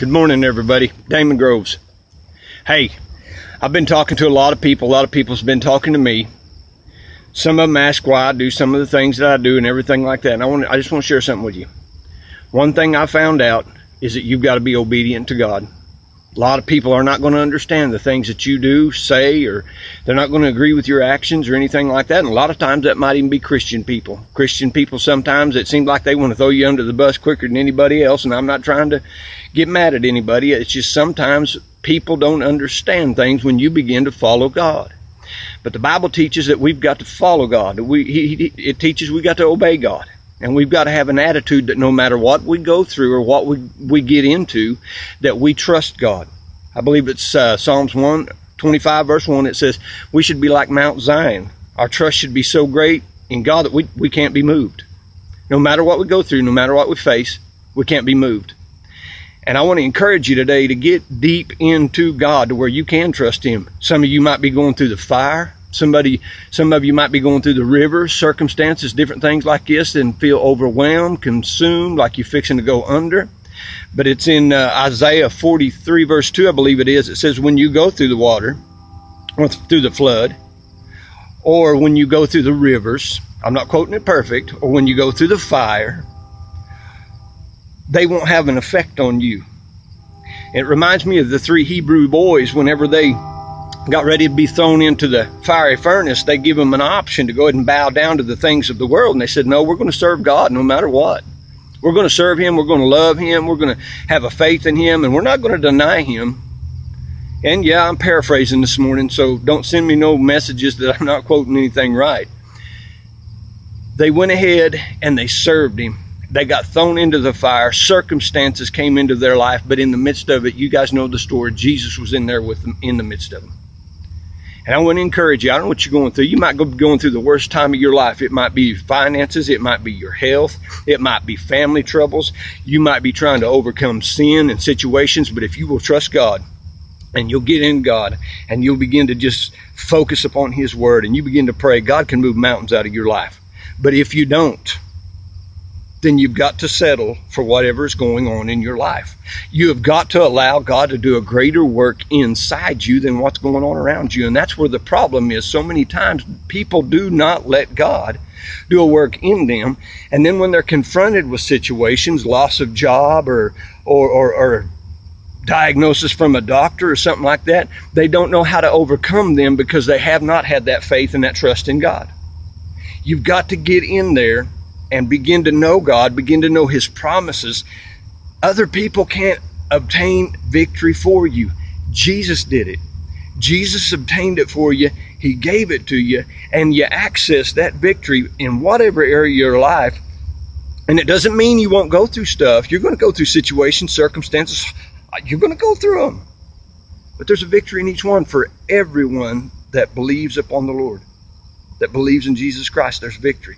Good morning, everybody. Damon Groves. Hey, I've been talking to a lot of people. A lot of people's been talking to me. Some of them ask why I do some of the things that I do and everything like that. And I just want to share something with you. One thing I found out is that you've got to be obedient to God. A lot of people are not going to understand the things that you do, say, or they're not going to agree with your actions or anything like that. And a lot of times that might even be Christian people. Christian people, sometimes it seems like they want to throw you under the bus quicker than anybody else. And I'm not trying to get mad at anybody. It's just sometimes people don't understand things when you begin to follow God. But the Bible teaches that we've got to follow God. It teaches we got to obey God. And we've got to have an attitude that no matter what we go through or what we get into, that we trust God. I believe it's Psalms 125, verse 1. It says, we should be like Mount Zion. Our trust should be so great in God that we can't be moved. No matter what we go through, no matter what we face, we can't be moved. And I want to encourage you today to get deep into God to where you can trust Him. Some of you might be going through the fire. Some of you might be going through the rivers, circumstances, different things like this, and feel overwhelmed, consumed, like you're fixing to go under. But it's in Isaiah 43, verse 2, I believe it is. It says, when you go through the water, or through the flood, or when you go through the rivers, I'm not quoting it perfect, or when you go through the fire, they won't have an effect on you. It reminds me of the 3 Hebrew boys. Whenever they got ready to be thrown into the fiery furnace, they give them an option to go ahead and bow down to the things of the world. And they said, no, we're going to serve God no matter what. We're going to serve Him. We're going to love Him. We're going to have a faith in Him. And we're not going to deny Him. And yeah, I'm paraphrasing this morning, so don't send me no messages that I'm not quoting anything right. They went ahead and they served Him. They got thrown into the fire. Circumstances came into their life. But in the midst of it, you guys know the story. Jesus was in there with them in the midst of them. And I want to encourage you. I don't know what you're going through. You might be going through the worst time of your life. It might be finances. It might be your health. It might be family troubles. You might be trying to overcome sin and situations. But if you will trust God and you'll get in God and you'll begin to just focus upon His Word and you begin to pray, God can move mountains out of your life. But if you don't, then you've got to settle for whatever is going on in your life. You have got to allow God to do a greater work inside you than what's going on around you. And that's where the problem is. So many times people do not let God do a work in them. And then when they're confronted with situations, loss of job or diagnosis from a doctor or something like that, they don't know how to overcome them because they have not had that faith and that trust in God. You've got to get in there and begin to know God, begin to know His promises. Other people can't obtain victory for you. Jesus did it. Jesus obtained it for you. He gave it to you, and you access that victory in whatever area of your life. And it doesn't mean you won't go through stuff. You're going to go through situations, circumstances. You're going to go through them. But there's a victory in each one for everyone that believes upon the Lord, that believes in Jesus Christ. There's victory.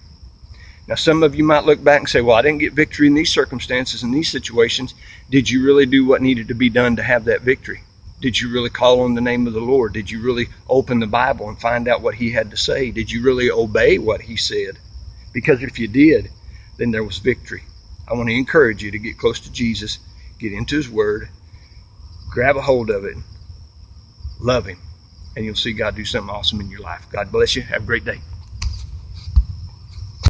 Now, some of you might look back and say, well, I didn't get victory in these circumstances, in these situations. Did you really do what needed to be done to have that victory? Did you really call on the name of the Lord? Did you really open the Bible and find out what He had to say? Did you really obey what He said? Because if you did, then there was victory. I want to encourage you to get close to Jesus, get into His Word, grab a hold of it, love Him, and you'll see God do something awesome in your life. God bless you. Have a great day.